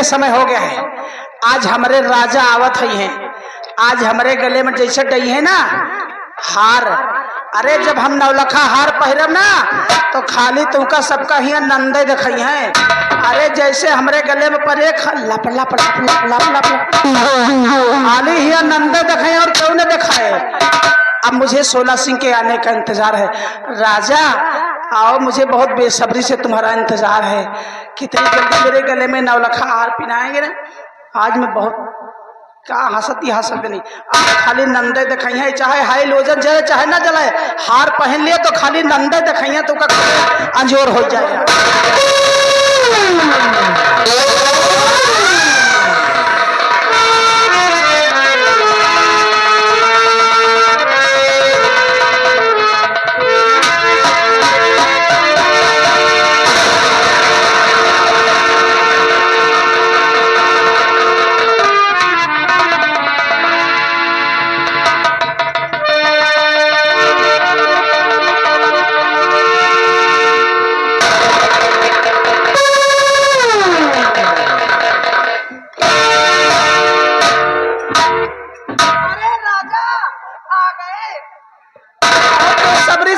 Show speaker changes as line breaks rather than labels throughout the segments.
के समय हो गया है। आज हमारे राजा आवत ही हैं। आज हमारे गले में जैसे डई है ना हार, अरे जब हम नौलखा हार पहरब ना तो खाली तुमका सबका ही नंदे दिखाई है। अरे जैसे हमारे गले में परे लप लप लप लप लप लप खाली ही नंदे दिखाए और क्यों न दिखाए। अब मुझे 16 सिंह के आने का इंतजार है। राजा आओ, मुझे बहुत बेसब्री से तुम्हारा इंतजार है। कितनी जल्दी मेरे गले में नौलखा हार पहनाएंगे ना। आज मैं बहुत का हंसत नहीं। आज खाली नंदे दिखाई, चाहे हाई लोजन जले चाहे ना जलाए, हार पहन लिए तो खाली नंदे दिखाई तो अंजोर हो जाएगा।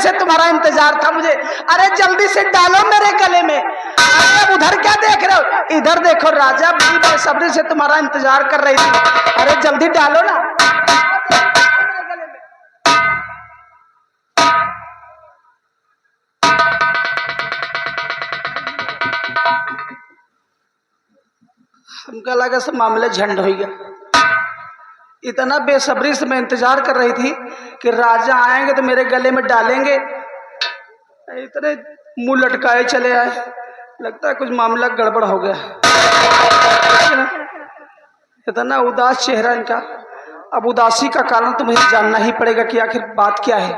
से तुम्हारा इंतजार था मुझे। अरे जल्दी से डालो मेरे गले में। अरे अब उधर क्या देख रहे हो, इधर देखो राजा, बड़ी बेसब्री से तुम्हारा इंतजार कर रही थी। अरे जल्दी डालो ना। हमको लगा सब मामले झंड हो गया। इतना बेसब्री से मैं इंतजार कर रही थी कि राजा आएंगे तो मेरे गले में डालेंगे। इतने मुंह लटकाए चले आए, लगता है कुछ मामला गड़बड़ हो गया। इतना उदास चेहरा इनका। अब उदासी का कारण तो मुझे जानना ही पड़ेगा कि आखिर बात क्या है।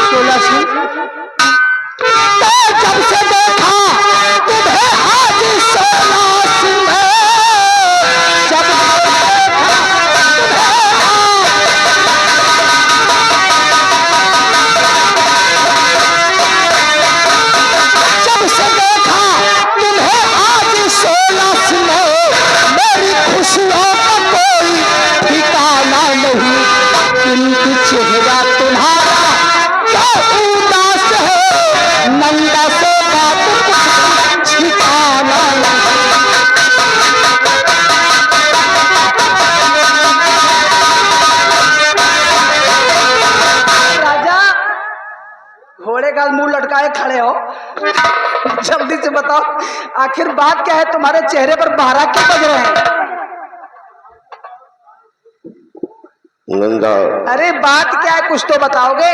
16 सिंह जब से देखा तुम्हें हाजी 16 सिंह चेहरा तुम्हारा क्या उदास है, नंदा से बात छिपाना राजा घोड़े का मुंह लटकाए खड़े हो, जल्दी से बताओ आखिर बात क्या है। तुम्हारे चेहरे पर बहरा क्यों बज रहे हैं?
नंदा,
अरे बात क्या है, कुछ तो बताओगे?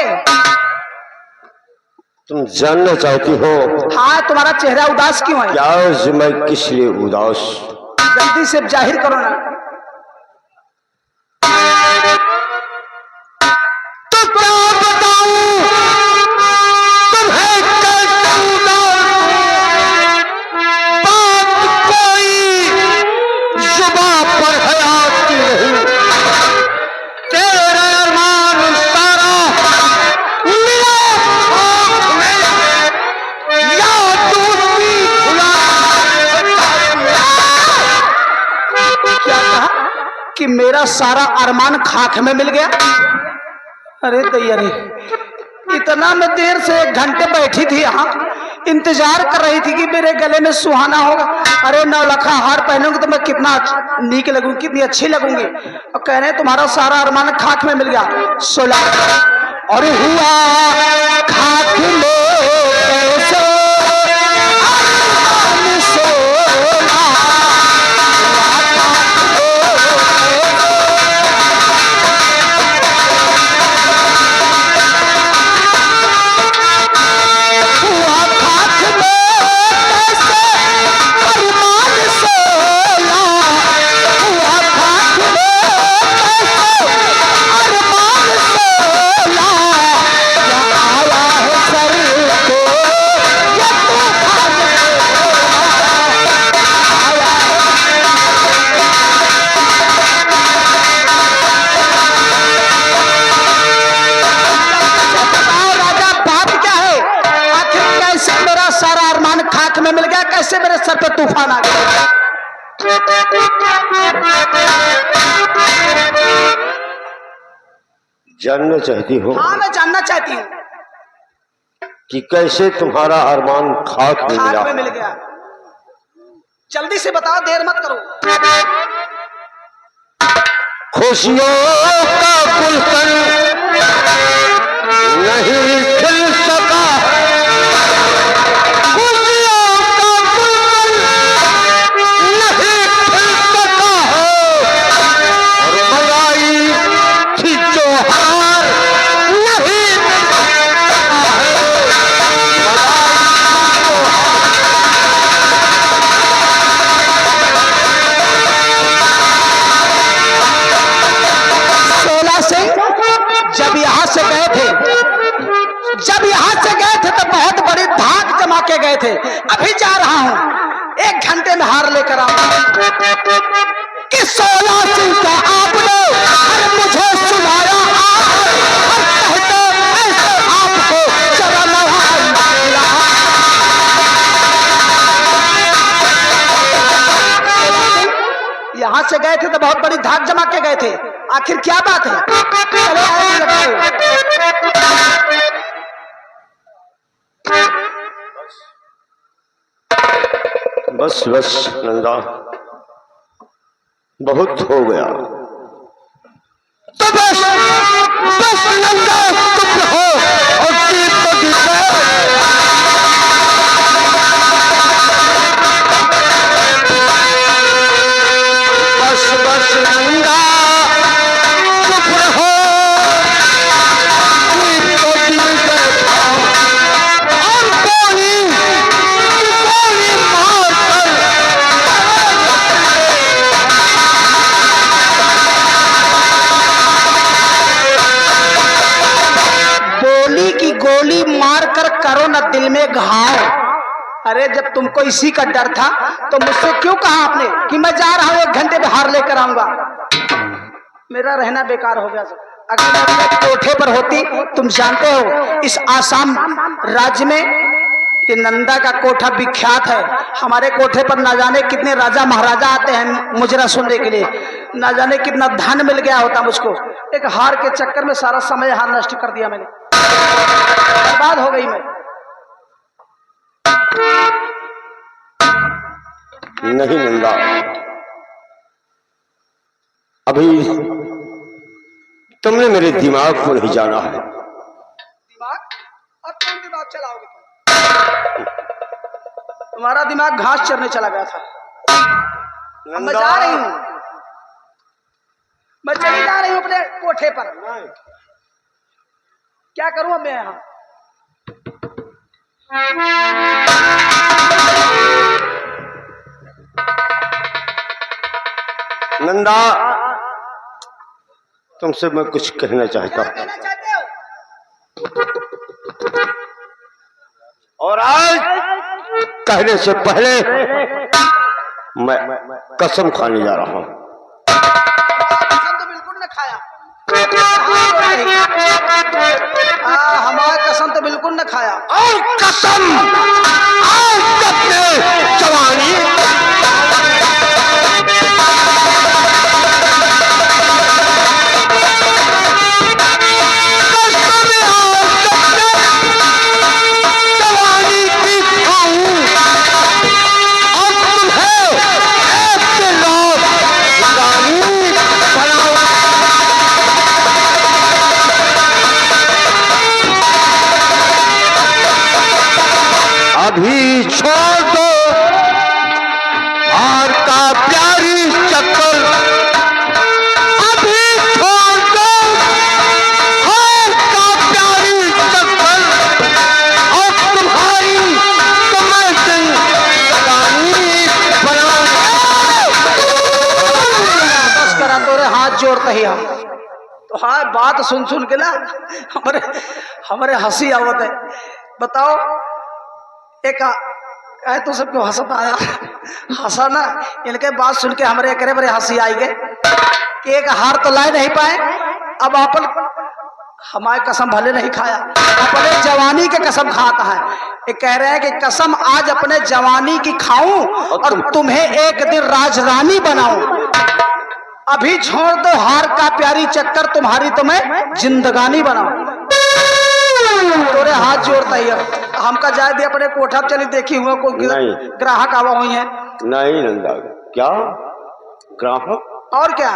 तुम जानना चाहती हो?
हाँ, तुम्हारा चेहरा उदास क्यों है?
क्या मैं किस लिए उदास?
जल्दी से जाहिर करो ना।
तो क्या बताऊं तुम्हें कैसे उदास? बात कोई जुबां पर है आती नहीं। तेरा अरमान सारा मिला आँख में, या दूसरी भुला।
क्या कहा कि मेरा सारा अरमान खाक में मिल गया? अरे दैया रे, इतना मैं देर से 1 घंटे बैठी थी यहाँ, इंतजार कर रही थी कि मेरे गले में सुहाना होगा। अरे नौलखा हार पहनूंगी तो मैं कितना नीक लगूंगी, कितनी अच्छी लगूंगी। और कह रहे तुम्हारा सारा अरमान खाक में मिल गया। 16 और हुआ खाक में कैसे अरमान 16। में मिल गया, कैसे मेरे सर पे तूफान आ गया?
जानना चाहती हो
हाँ, मैं जानना चाहती हूँ
कि कैसे तुम्हारा अरमान खाक में
खाक
मिला।
में मिल गया। जल्दी से बताओ, देर मत करो।
खुशियों का गुलशन नहीं खिल सका, खुशियों का गुलशन नहीं खिल सका है, और मंगाई थी जो हार नहीं मिला है,
जब यहाँ से गए थे, तो बहुत बड़ी धाक जमा के गए थे। अभी जा रहा हूँ, 1 घंटे में हार लेकर आऊंगा। कि 16 सिंह का आपने मुझे सुनाया और कहते ऐसे आपको चला यहाँ से गए थे तो बहुत बड़ी धाक जमा के गए थे। आखिर क्या बात है? चलो आगे लगाओ।
बस बस नंदा, बहुत हो गया। तो बस बस नंदा, चुप रहो और जीत को जीते। बस बस नंदा, चुप रहो, जीत को जीते। और गोली मार कर
गोली की गोली मार कर करो न दिल में घाव। अरे जब तुमको इसी का डर था तो मुझसे क्यों कहा आपने कि मैं जा रहा हूँ, 1 घंटे में हार लेकर आऊंगा? मेरा रहना बेकार हो गया। अगर मैं अपने कोठे पर होती, तुम जानते हो इस आसाम राज्य में ये नंदा का कोठा विख्यात है। हमारे कोठे पर ना जाने कितने राजा महाराजा आते हैं मुजरा सुनने के लिए, ना जाने कितना धन मिल गया होता मुझको। एक हार के चक्कर में सारा समय यहाँ नष्ट कर दिया मैंने, बर्बाद हो गई मैं।
नहीं नंदा, अभी तुमने मेरे दिमाग को नहीं जाना है।
दिमाग? अब कौन दिमाग चलाओगे तुम? तुम्हारा दिमाग घास चरने चला गया था। अब मैं जा रही हूँ, मैं चली जा रही हूँ अपने कोठे पर। क्या करूँ अब मैं यहाँ?
नंदा, तुमसे मैं कुछ कहना चाहता हूँ,
कहना चाहते हो?
और आज कहने से पहले मैं कसम खाने जा रहा हूँ।
कसम तो बिल्कुल न खाया। हमारा कसम तो बिल्कुल न खाया।
और कसम आज तक ने जवानी अभी छोड़ दो हार का प्यारी चक्कर, अभी छोड़ दो हार का प्यारी चक्कर, और तुम्हारी समय से जवानी
बस करा तोरे हाथ जोड़ते ही हम तो। हाँ, बात सुन सुन के ना हमारे हंसी आवत है। बताओ, एक है तो सबको हंसता आया, हंसा ना। इनके बात सुन के हमारे करे बड़े हंसी आई गए कि एक हार तो ला नहीं पाए। अब अपन हमारे कसम भले नहीं खाया, अपने जवानी के कसम खाता है। ये कह रहे हैं कि कसम आज अपने जवानी की खाऊं और तुम्हें एक दिन राजरानी बनाऊं। अभी छोड़ दो हार का प्यारी चक्कर, तुम्हारी तो मैं जिंदगानी बनाऊं। तोरे हाथ जोड़ता ही हमका जाए दे अपने कोठा चली देखी हुआ कोई ग्राहक आवा हुई है।
नहीं नंदा, क्या ग्राहक?
और क्या?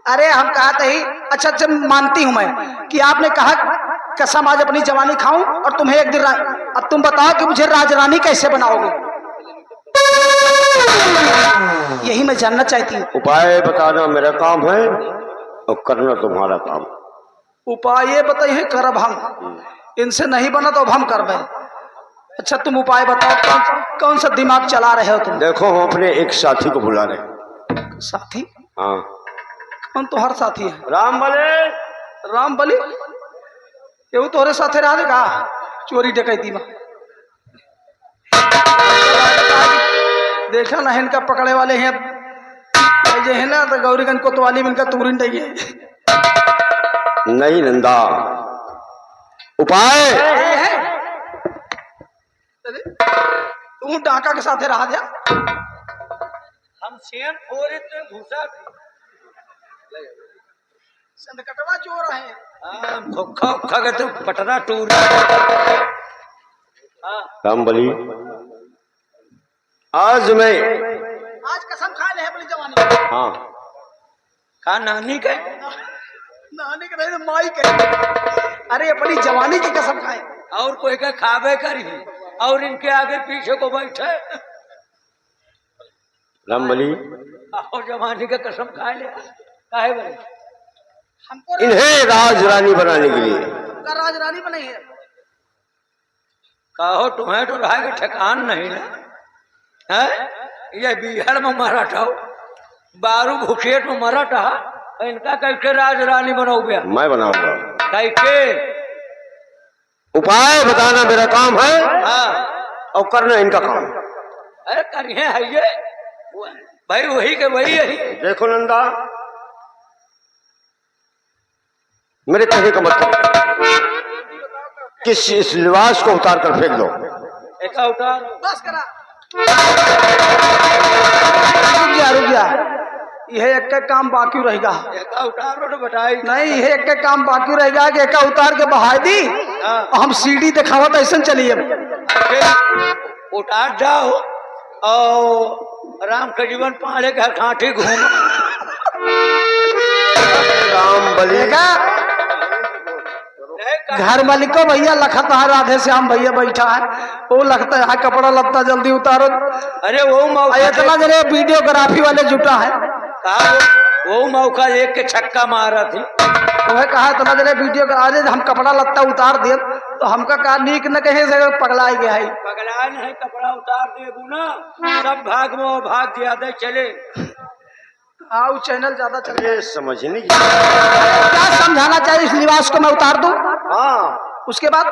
अरे हम कहते ही अच्छा अच्छा मानती हूं मैं कि आपने कहा कसम आज अपनी जवानी खाऊं और तुम्हें एक दिन अब तुम बताओ कि मुझे राजरानी कैसे बनाओगे? यही मैं जानना चाहती हूँ।
उपाय बताना मेरा काम है और करना तुम्हारा काम।
उपाय बताइए करब हम, इनसे नहीं बना तो अब हम करबे। अच्छा तुम उपाय बताओ, कौन सा दिमाग चला रहे हो तुम?
देखो हम अपने एक साथी को बुला रहे।
साथी?
हाँ।
कौन तो हर साथी है?
राम बले।
राम बली? ये तोरे साथे रहा देगा चोरी डकैती में? देखा ना इनका पकड़े वाले हैं जो है ना, तो गौरीगंज कोतवाली में इनका तूरी नहीं है।
नहीं नंदा, उपाय
है। तू डाका के साथे रहा जा।
हम शेर फोरे तो भूसा
संदकटवा चोर है।
खोखा खोखा के तो पटना टूर।
राम बली, आज
कसम खा ले अपनी जवानी।
हाँ
का नानी के
नानी के नहीं माई के। अरे अपनी जवानी की कसम खाए।
और कोई का खावे करी और इनके आगे पीछे को बैठे
राम बली,
और जवानी का कसम खा ले काहे बोले?
हमको
इन्हें राजरानी बनाने के लिए
राजरानी बनाई है।
कहो तुम्हें तो रहा के ठिकान नहीं ना है? ये बिहार में मराठा हो, बारू घुसेट में मराठा, इनका कैसे राजरानी बनाओगे?
मैं बनाऊंगा।
कैसे?
उपाय बताना मेरा काम है।
हाँ।
और करना इनका काम।
अरे करिए है ये भाई, वही के वही है।
देखो नंदा, मेरे कहने का मतलब किस इस लिबास को उतार कर फेंक दो।
एक उतार
बस करा। रुक जा। यह एक काम बाकी रहेगा।
एक उतार तो बताई
नहीं, यह एक काम बाकी रहेगा कि एक उतार के बहा दी। हम सीढ़ी दिखावा तो ऐसा चलिए।
उतार जाओ और राम का जीवन पाले का कांठी घूम।
राम बली,
घर मालिको भैया लखता है, राधे श्याम भैया बैठा है, वो लगता है कपड़ा लगता जल्दी उतारो।
अरे वो मौका
इतना जरे वीडियोग्राफी वाले जुटा है।
वो मौका एक के छक्का मारा थी।
वह कहा इतना जरे वीडियो आज हम कपड़ा लगता उतार दिए तो हमका कहा नीक न कहे से पगला गया है।
पगला नहीं, कपड़ा उतार देबू ना सब भाग में भाग ज्यादा चले।
हाँ चैनल ज्यादा चले।
ये समझने की
क्या समझाना चाहिए? इस लिबास को मैं उतार दूं,
हाँ,
उसके बाद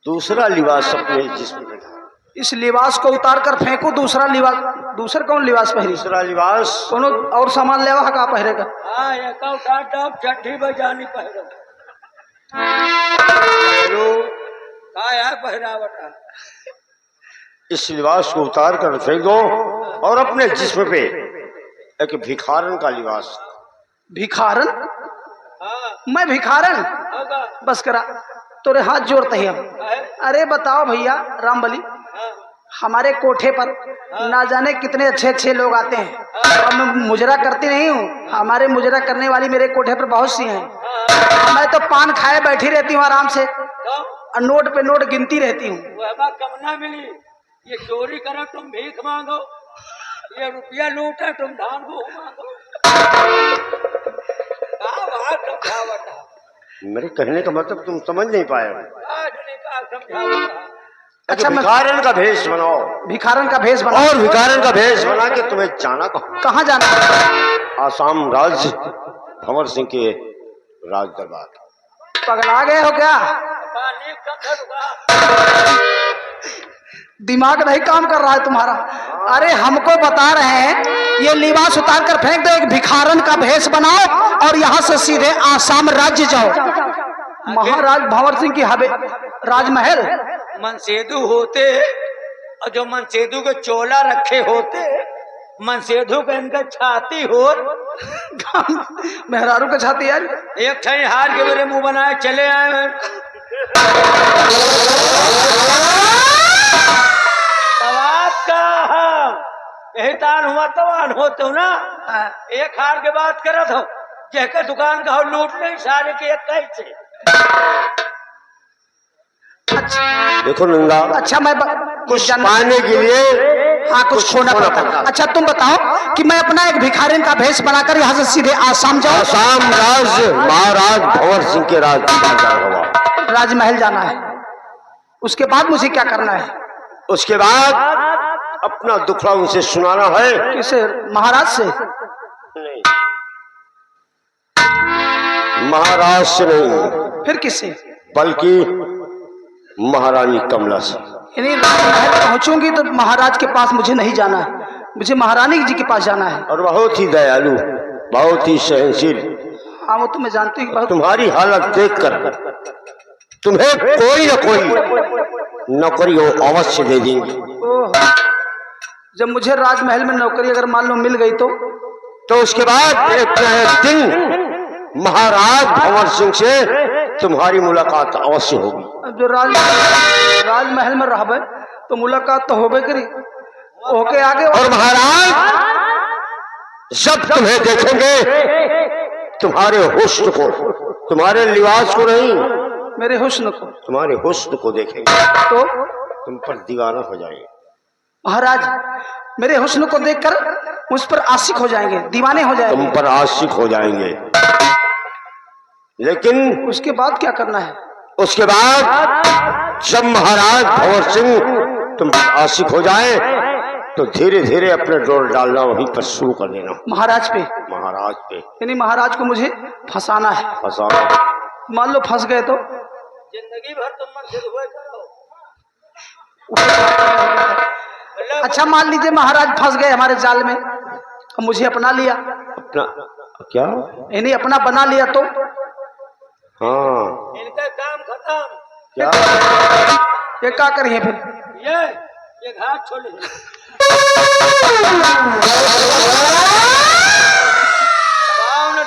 दूसरा लिबास अपने जिस्म में डाल।
इस लिबास को उतार कर फेंकू, दूसरा लिबास। दूसरा कौन लिबास पहरी?
दूसरा लिबास
कोनो और सामान लेवा का पहरेगा?
हाँ एक उतार दो, चड्ढी बजानी पहरो का यार पहरावटा।
इस लिबास को उतार कर फेंक दो और अपने जिस्म पे एक भिखारन का लिबास।
भिखारन?
हाँ
मैं भिखारन?
होगा।
बस करा, तोरे हाथ जोड़ते ही हम। अरे बताओ भैया राम बली, हमारे कोठे पर ना जाने कितने अच्छे अच्छे लोग आते हैं और मैं मुजरा करती नहीं हूँ। हमारे मुजरा करने वाली मेरे कोठे पर बहुत सी हैं। मैं तो पान खाए बैठी रहती हूँ आराम से और नोट पे नोट गिनती रहती हूँ।
वह कम ना मिली। ये चोरी करो तुम भीख मांगो, ये रुपया लूटा तुम धान को मांगो।
मेरे कहने का मतलब तुम समझ नहीं पाए।
अच्छा
भिखारन का भेष बनाओ।
भिखारन का भेष बनाओ।
और भिखारन का भेष बना के तुम्हें जाना
कहाँ जाना?
आसाम राज्य भंवर सिंह के राज दरबार।
पगला गए हो क्या? दिमाग नहीं काम कर रहा है तुम्हारा? अरे हमको बता रहे हैं ये लिबास उतार कर फेंक दो, एक भिखारन का भेष बनाओ और यहाँ से सीधे आसाम राज्य जाओ। महाराज भंवर सिंह की हवे राजमहल
मनसेदु होते और जो मनसेदु के चोला रखे होते, मनसेदु के इनका छाती हो,
मेहरारू का छाती यार।
एक ठई हार के मेरे मुंह बनाए चले आए हैं। सवाब का यही तान हुआ तवान होते हो ना। एक हार के बात करत हो, जहके दुकान का हो लूट नहीं सारे के एक कैसे।
देखो नंगा,
अच्छा मैं
कुछ पाने के लिए
हाँ कुछ खोना पड़ता है। अच्छा तुम बताओ कि मैं अपना एक भिखारिन का भेष बनाकर यहाँ से सीधे आसाम जाऊँ?
आसाम राज महाराज भंवर सिंह के
राजमहल जाना है। उसके बाद मुझे क्या करना है?
उसके बाद अपना दुखड़ा उनसे सुनाना है।
किसे? महाराज से?
नहीं, महाराज से नहीं,
फिर किससे?
बल्कि महारानी कमला से।
यानी राजमहल पहुंचूंगी तो महाराज के पास मुझे नहीं जाना है, मुझे महारानी जी के पास जाना है।
और बहुत ही दयालु, बहुत ही सहनशील।
हाँ वो तो मैं जानती हूँ।
तुम्हारी हालत देखकर तुम्हें कोई न कोई नौकरी हो अवश्य दे देंगे।
ओह, जब मुझे राजमहल में नौकरी अगर मान लो मिल गई तो
उसके बाद एक दिन महाराज भंवर सिंह से तुम्हारी मुलाकात अवश्य होगी।
जो राजमहल में रहबे तो मुलाकात तो होबे करी। ओके आगे।
और महाराज जब तुम्हें देखेंगे तुम्हारे हुस्न को, तुम्हारे लिबास को नहीं,
मेरे हुस्न को,
तुम्हारे हुस्न को देखेंगे
तो
तुम पर दीवाना हो जाएंगे।
महाराज मेरे हुस्न को देखकर उस पर आशिक हो जाएंगे, दीवाने हो जाएंगे।
तुम पर आशिक हो जाएंगे, लेकिन
उसके बाद क्या करना है?
उसके बाद जब महाराज भंवर सिंह तुम आशिक हो जाए तो धीरे धीरे अपने डोर डालना वहीं पर शुरू कर देना।
महाराज पे?
महाराज पे।
यानी महाराज को मुझे फंसाना है।
फंसाना।
मान लो फंस गए तो
जिंदगी भर तुम मनसेद हुए करो।
अच्छा मान लीजिए महाराज फंस गए हमारे जाल में और मुझे अपना लिया।
अपना क्या?
यानी अपना बना लिया तो?
हाँ,
इनका काम खत्म।
क्या?
ये क्या करिए फिर?
ये घाट छोड़े।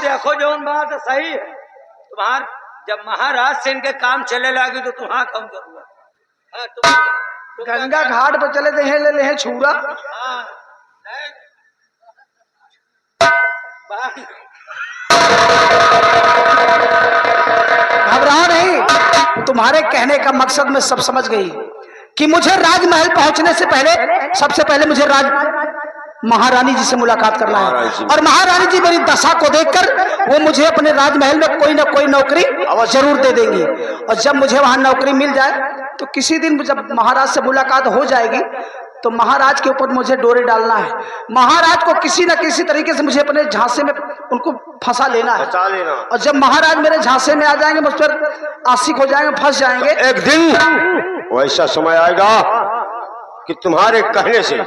देखो जो बात सही है तुम्हार, जब महाराज से इनके काम चले लगे तो तुम्हारा कम जरूरत।
गंगा घाट पर चले थे ले ले छूरा।
हाँ,
घबराओ नहीं, तुम्हारे कहने का मकसद मैं सब समझ गई कि मुझे राजमहल पहुंचने से पहले सबसे पहले मुझे महारानी जी से मुलाकात करना है। और महारानी जी मेरी दशा को देखकर वो मुझे अपने राजमहल में कोई ना कोई नौकरी जरूर दे देंगी। और जब मुझे वहां नौकरी मिल जाए तो किसी दिन जब महाराज से मुलाकात हो जाएगी तो महाराज के ऊपर मुझे डोरे डालना है। महाराज को किसी न किसी तरीके से मुझे अपने झांसे में उनको फंसा लेना है। और जब महाराज मेरे झांसे में आ जाएंगे, मुझ पर आशिक हो जाएंगे, फंस जाएंगे,
तो एक दिन वैसा समय आएगा कि तुम्हारे कहने से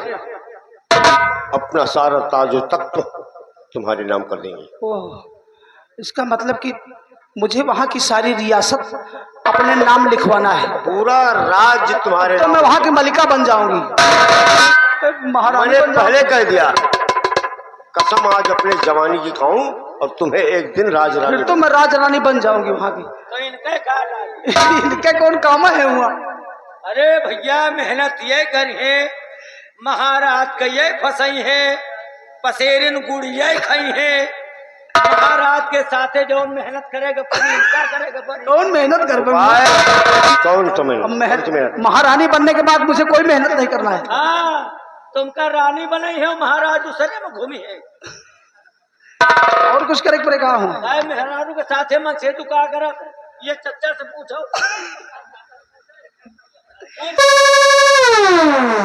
अपना सारा ताजो तख्त तुम्हारे नाम कर देंगे।
ओह, इसका मतलब कि मुझे वहां की सारी रियासत अपने नाम लिखवाना है।
पूरा राज्य तुम्हारे
तो मैं वहां की मलिका बन जाऊंगी।
मैंने पहले कह दिया, कसम आज अपने जवानी की खाऊं और तुम्हें एक दिन राजरानी।
तो मैं राजरानी बन जाऊंगी वहां की।
तो
इनके कौन काम है हुआ?
अरे भैया मेहनत ये करिए, महाराज का ये फंसई है, पसेरिन गुड़िया खाई है। महाराज के साथे जो मेहनत करेगा क्या करेगा?
कौन मेहनत कर
कौन तो मेहनत?
महारानी बनने के बाद मुझे कोई मेहनत नहीं करना है।
हाँ, तुमका रानी बनाई है, महाराज दूसरे में घूमी है।
और कुछ करे पर कहा हूँ
मेहरारू के साथे मन से तू क्या करा? ये चच्चा से पूछो,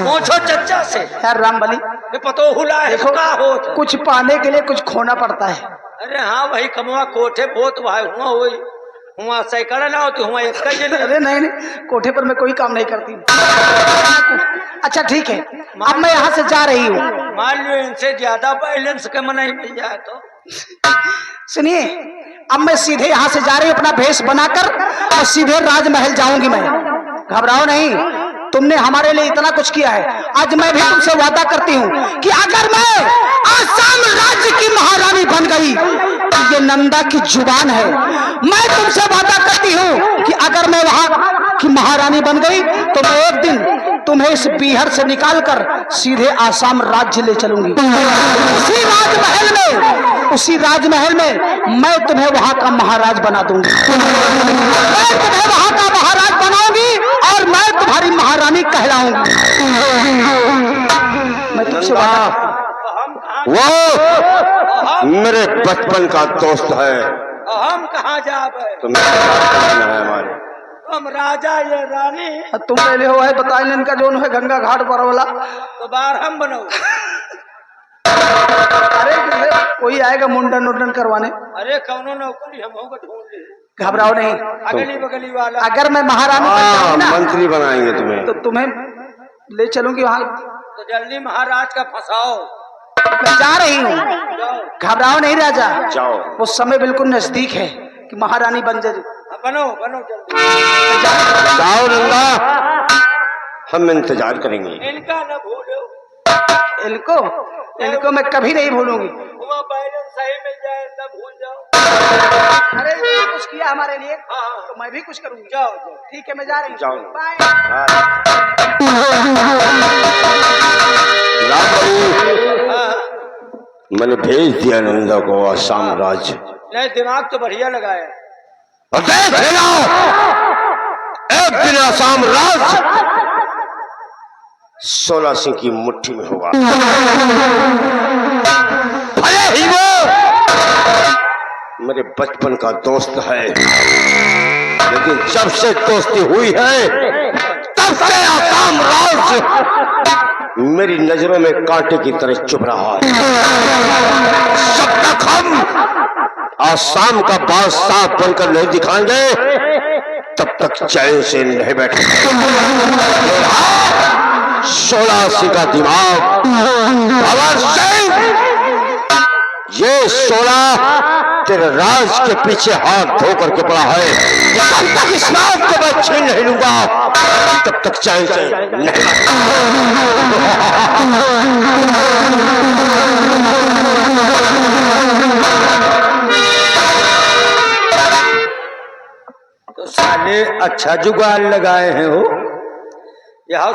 पूछो चच्चा से।
यार राम बली,
ये पतो हुला है।
देखो
हो
कुछ पाने के लिए कुछ खोना पड़ता है।
अरे हाँ वही कमवा कोठे बहुत भाई हुआ सैकड़ा ना होती हुआ एक।
अरे नहीं नहीं, कोठे पर मैं कोई काम नहीं करती। अच्छा ठीक है, अब मैं यहाँ से जा रही हूँ।
मान लो इनसे ज्यादा बैलेंस के मन नहीं मिल जाए तो
सुनिए, अब मैं सीधे यहाँ से जा रही हूँ अपना भेष बनाकर और सीधे राजमहल जाऊंगी मैं। घबराओ नहीं, तुमने हमारे लिए इतना कुछ किया है। आज मैं भी तुमसे वादा करती हूँ कि अगर मैं आसाम राज्य की महारानी बन गई, ये नंदा की जुबान है, मैं तुमसे वादा करती हूँ कि अगर मैं वहां की महारानी बन गई तो मैं एक दिन तुम्हें इस बिहार से निकालकर सीधे आसाम राज्य ले चलूंगी। उसी राजमहल में मैं तुम्हें वहां का महाराज बना दूंगी। मैं तुम्हें वहां का महाराज बनाऊंगी और मैं तुम्हारी महारानी कहलाऊंगी। मैं तुमसे
वो मेरे बचपन का दोस्त है।
हम कहाँ जावे?
तुम है हमारे,
हम राजा ये रानी।
तुम पहले हो है बताए इनका जो है गंगा घाट पर वाला,
तो बार हम बनो।
अरे कोई आएगा मुंडन उंडन करवाने।
अरे कौनो नौकरी हम होगा ढूंढ ले।
घबराओ नहीं,
अगली बगली वाला।
अगर मैं महारानी बन जाऊंगी ना,
मंत्री बनाएंगे तुम्हें,
तो तुम्हें ले चलूंगी वहां।
तो जल्दी महाराज का फंसाओ।
मैं जा रही हूँ, घबराओ नहीं राजा।
जाओ,
वो समय बिल्कुल नजदीक है कि महारानी बन जाए।
बनो बनो जल्दी।
जाओ नंदा, हम इंतजार करेंगे।
इनका न भूलो।
इनको मैं कभी नहीं भूलूंगी।
वहाँ बैलेंस सही मिल जाए न भूल जाओ।
अरे कुछ किया हमारे लिए,
हाँ।
तो मैं भी कुछ करूंगी।
जाओ जाओ।
ठीक है, मैं जा रही हूँ।
जाओ।
बाय।
हाँ।
मैंने भेज दिया नंदा को आसाम राज्य।
नहीं, दिमाग तो बढ़िया लगाया।
और देख लेना, एक दिन आसाम राज्य 16 सिंह की मुट्ठी में होगा। भले ही वो मेरे बचपन का दोस्त है, लेकिन जब से दोस्ती हुई है तब से आसाम राज्य मेरी नजरों में कांटे की तरह चुभ रहा है। जब तक हम आसाम का बादशाह बनकर नहीं दिखाएंगे तब तक चैन से नहीं बैठेंगे। 16 सिंह का दिमाग भवर सिंह, ये 16 तेरे राज के पीछे हाथ धो करके पड़ा है। जब तक इस नाम को मैं छीन नहीं लूंगा तब तक चैन से नहीं।
तो साले अच्छा जुगाड़ लगाए हैं हो। यह